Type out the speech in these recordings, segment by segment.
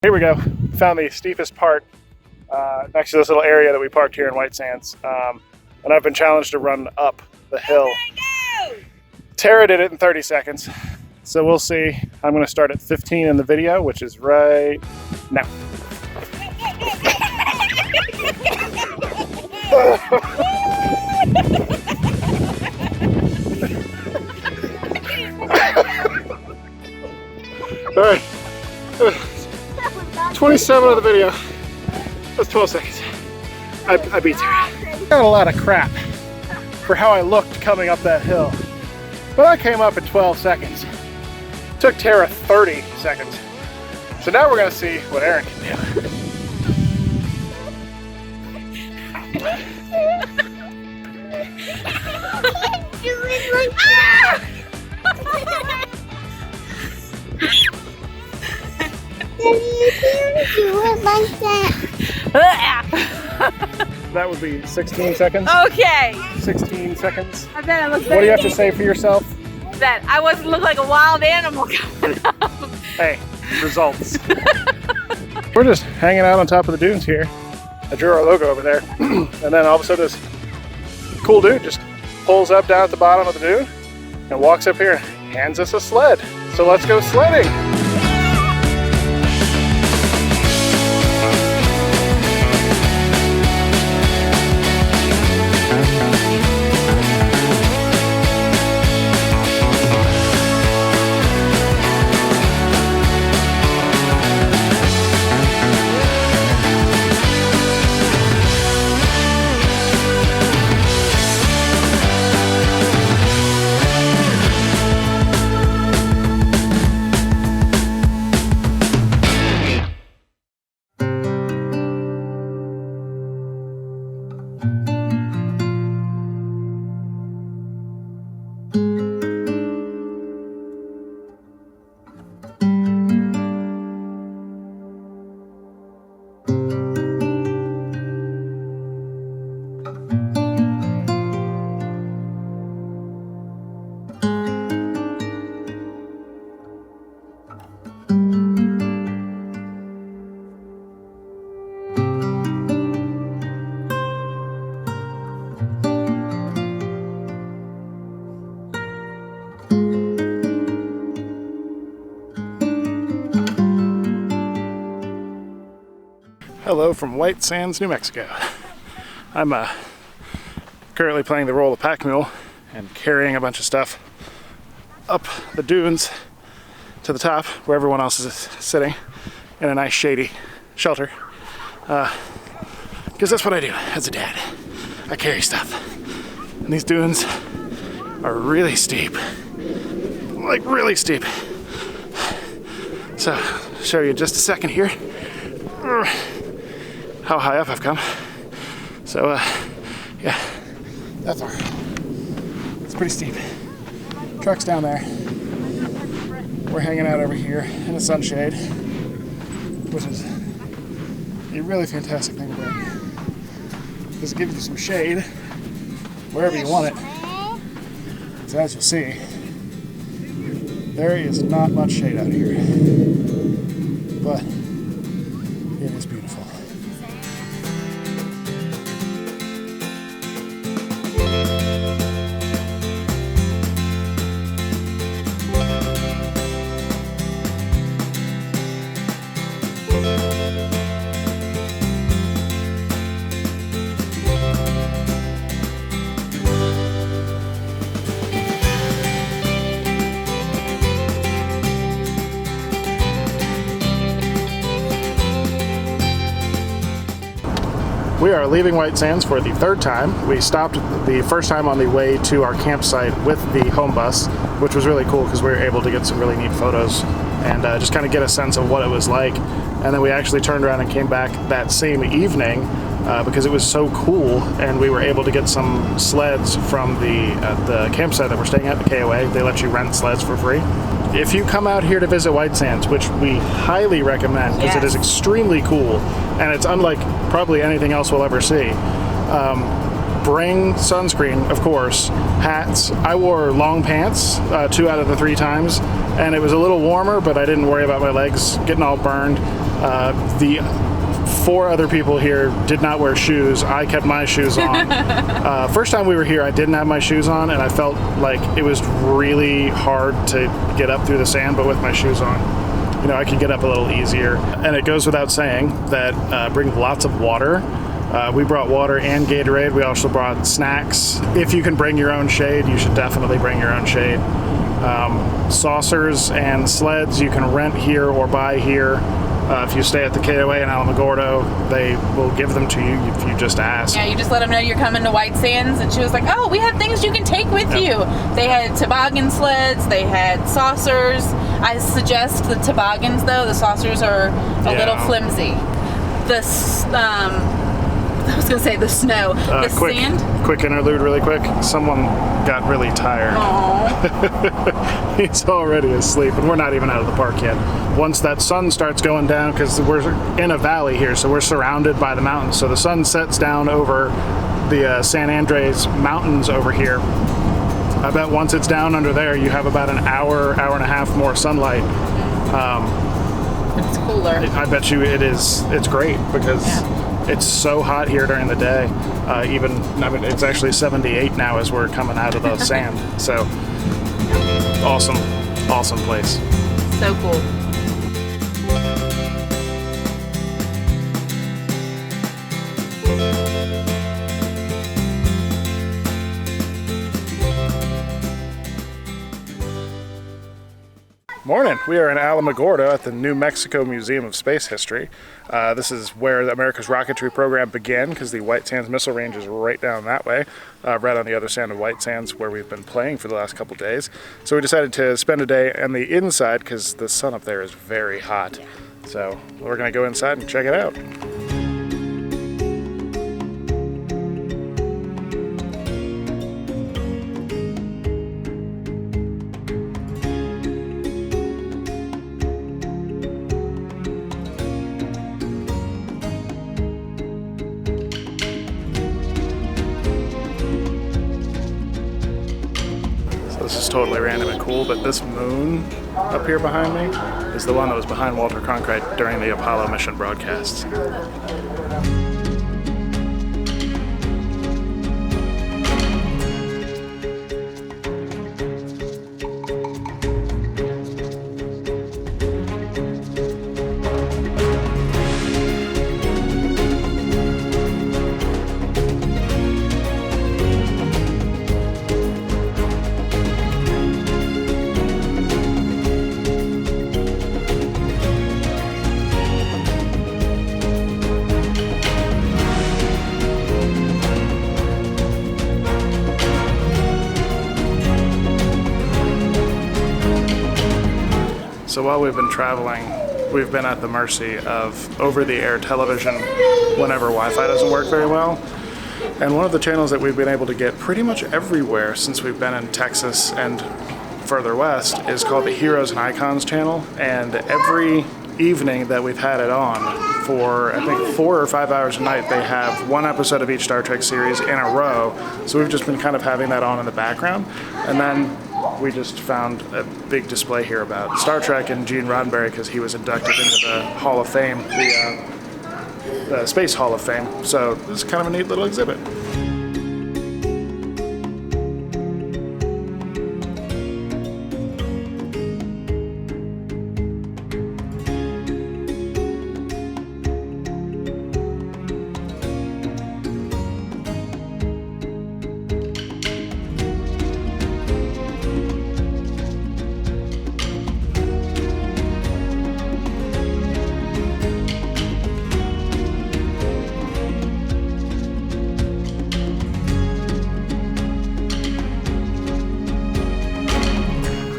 Here we go. Found the steepest part next to this little area that we parked here in White Sands. And I've been challenged to run up the hill. Tara did it in 30 seconds. So we'll see. I'm going to start at 15 in the video, which is right now. All right. 27 of the video. That's 12 seconds. I beat Tara. Got a lot of crap for how I looked coming up that hill. But I came up in 12 seconds. Took Tara 30 seconds. So now we're gonna see what Aaron can do. Do it like that. Do it like that. That would be 16 seconds. Okay. 16 seconds. I bet I look What do you have to say for yourself? that I wasn't look like a wild animal coming up. Hey, results. We're just hanging out on top of the dunes here. I drew our logo over there. And then all of a sudden this cool dude just pulls up down at the bottom of the dune and walks up here and hands us a sled. So let's go sledding. Hello from White Sands, New Mexico. I'm currently playing the role of pack mule and carrying a bunch of stuff up the dunes to the top where everyone else is sitting in a nice shady shelter. Because that's what I do as a dad. I carry stuff. And these dunes are really steep. Like really steep. So I'll show you in just a second here how high up I've come. So yeah, that's our, it's pretty steep. Truck's down there. We're hanging out over here in the sunshade, which is a really fantastic thing to bring. Because it gives you some shade wherever you want it. So as you'll see, there is not much shade out here, but it is beautiful. We are leaving White Sands for the third time. We stopped the first time on the way to our campsite with the home bus, which was really cool because we were able to get some really neat photos and just kind of get a sense of what it was like. And then we actually turned around and came back that same evening because it was so cool, and we were able to get some sleds from the campsite that we're staying at, the KOA. They let you rent sleds for free. If you come out here to visit White Sands, which we highly recommend because it is extremely cool and it's unlike probably anything else we'll ever see, bring sunscreen, of course, hats. I wore long pants 2 out of the 3 times, and it was a little warmer, but I didn't worry about my legs getting all burned. The 4 other people here did not wear shoes. I kept my shoes on. First time we were here, I didn't have my shoes on, and I felt like it was really hard to get up through the sand, but with my shoes on, you know, I could get up a little easier. And it goes without saying that bring lots of water. We brought water and Gatorade. We also brought snacks. If you can bring your own shade, you should definitely bring your own shade. Saucers and sleds you can rent here or buy here. If you stay at the KOA in Alamogordo, they will give them to you if you just ask. Yeah, you just let them know you're coming to White Sands, and she was like, oh, we have things you can take with you. They had toboggan sleds, they had saucers. I suggest the toboggans, though. The saucers are a little flimsy. I was going to say the snow. The sand. Quick interlude really quick. Someone got really tired. Aww. He's already asleep, and we're not even out of the park yet. Once that sun starts going down, because we're in a valley here, so we're surrounded by the mountains. So the sun sets down over the San Andres mountains over here. I bet once it's down under there, you have about an hour, hour and a half more sunlight. It's cooler. I bet you it's great because it's so hot here during the day. It's actually 78 now as we're coming out of the sand. So awesome place. So cool. Morning. We are in Alamogordo at the New Mexico Museum of Space History. This is where America's rocketry program began because the White Sands Missile Range is right down that way, right on the other side of White Sands where we've been playing for the last couple days. So we decided to spend a day on the inside because the sun up there is very hot. So we're going to go inside and check it out. This is totally random and cool, but this moon up here behind me is the one that was behind Walter Cronkite during the Apollo mission broadcasts. So while we've been traveling, we've been at the mercy of over-the-air television whenever Wi-Fi doesn't work very well. And one of the channels that we've been able to get pretty much everywhere since we've been in Texas and further west is called the Heroes and Icons channel. And every evening that we've had it on for, I think, 4 or 5 hours a night, they have one episode of each Star Trek series in a row. So we've just been kind of having that on in the background. And then we just found a big display here about Star Trek and Gene Roddenberry because he was inducted into the Hall of Fame, the Space Hall of Fame. So this is kind of a neat little exhibit.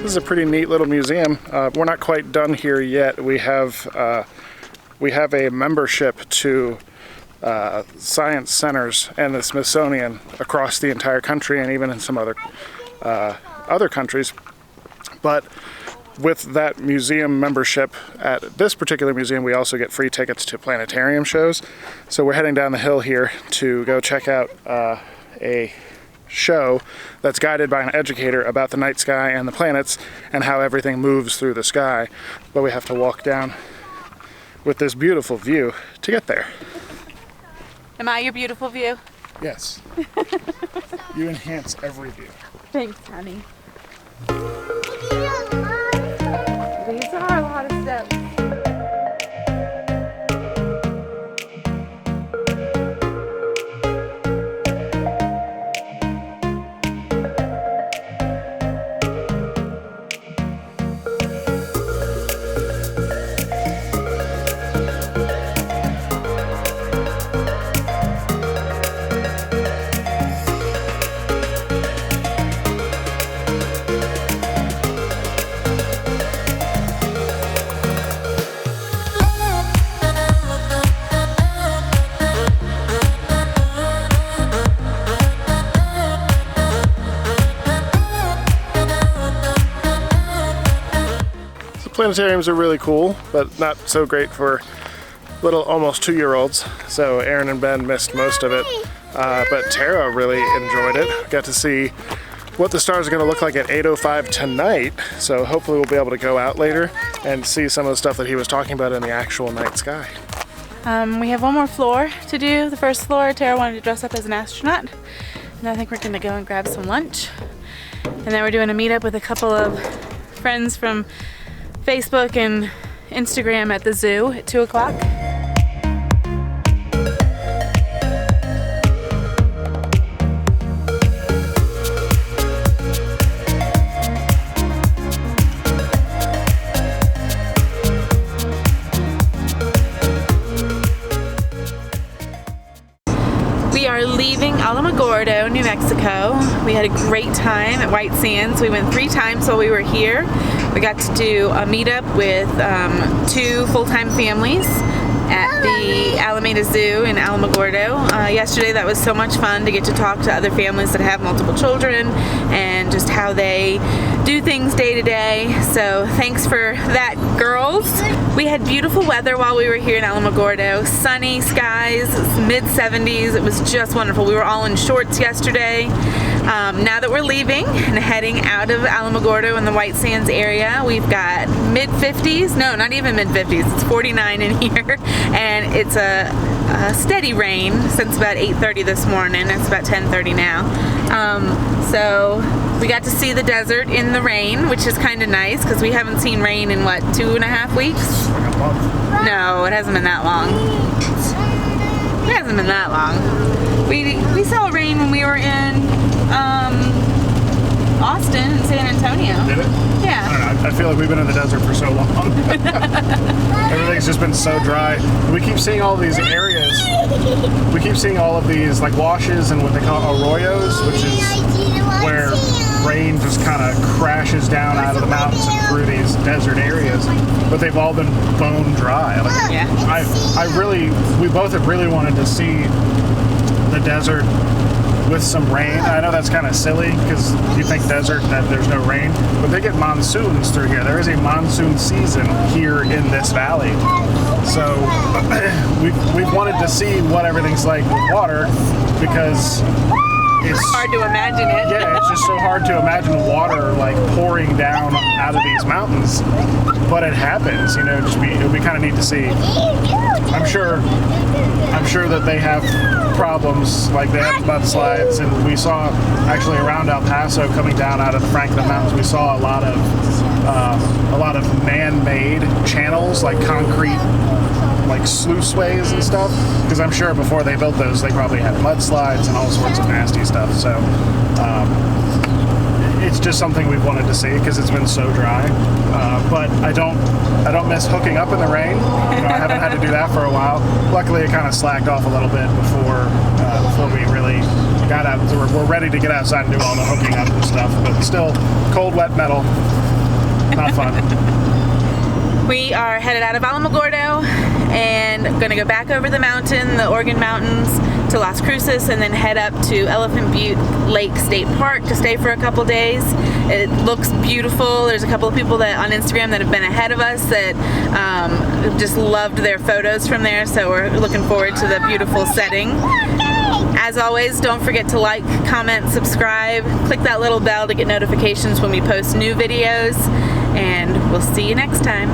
This is a pretty neat little museum. We're not quite done here yet. We have a membership to science centers and the Smithsonian across the entire country and even in some other countries. But with that museum membership at this particular museum, we also get free tickets to planetarium shows. So we're heading down the hill here to go check out a show that's guided by an educator about the night sky and the planets and how everything moves through the sky. But we have to walk down with this beautiful view to get there. Am I your beautiful view? Yes. You enhance every view. Thanks, honey. These are a lot of steps. Planetariums are really cool, but not so great for little almost 2-year-olds. So Aaron and Ben missed most of it, but Tara really enjoyed it. Got to see what the stars are going to look like at 8:05 tonight. So hopefully we'll be able to go out later and see some of the stuff that he was talking about in the actual night sky. We have one more floor to do. The first floor, Tara wanted to dress up as an astronaut. And I think we're going to go and grab some lunch. And then we're doing a meetup with a couple of friends from Facebook and Instagram at the zoo at 2 o'clock. We are leaving Alamogordo, New Mexico. We had a great time at White Sands. We went 3 times while we were here. We got to do a meetup with 2 full-time families at the Alameda Zoo in Alamogordo. Yesterday that was so much fun to get to talk to other families that have multiple children and just how they do things day to day. So thanks for that, girls. We had beautiful weather while we were here in Alamogordo. Sunny skies, mid-70s. It was just wonderful. We were all in shorts yesterday. Now that we're leaving and heading out of Alamogordo in the White Sands area, we've got mid-50s. No, not even mid-50s. It's 49 in here. And it's a steady rain since about 8:30 this morning. It's about 10:30 now. So we got to see the desert in the rain, which is kind of nice because we haven't seen rain in what, 2.5 weeks? Like a month. No, it hasn't been that long. It hasn't been that long. We saw rain when we were in Austin and San Antonio. Did it? Yeah. I don't know. I feel like we've been in the desert for so long. Everything's just been so dry. We keep seeing all these areas. We keep seeing all of these like washes and what they call arroyos, which is where rain just kind of crashes down out of the mountains and through these desert areas. But they've all been bone dry. Like, Yeah. we both have really wanted to see the desert with some rain. I know that's kind of silly because you think desert that there's no rain, but they get monsoons through here. There is a monsoon season here in this valley. So we've wanted to see what everything's like with water because it's hard to imagine it. Yeah, it's just so hard to imagine water like pouring down out of these mountains, but it happens. You know, it would be kind of neat to see. I'm sure that they have problems, like they have mudslides, and we saw actually around El Paso coming down out of the Franklin Mountains, we saw a lot of man-made channels, like concrete, like sluiceways and stuff, because I'm sure before they built those, they probably had mudslides and all sorts of nasty stuff. So it's just something we've wanted to see because it's been so dry. But I don't miss hooking up in the rain. You know, I haven't had to do that for a while. Luckily, it kind of slacked off a little bit before we really got out. So we're ready to get outside and do all the hooking up and stuff. But still, cold, wet metal, not fun. We are headed out of Alamogordo and going to go back over the mountain, the Oregon Mountains, to Las Cruces, and then head up to Elephant Butte Lake State Park to stay for a couple days. It looks beautiful. There's a couple of people that on Instagram that have been ahead of us that just loved their photos from there, so we're looking forward to the beautiful setting. As always, don't forget to like, comment, subscribe, click that little bell to get notifications when we post new videos, and we'll see you next time.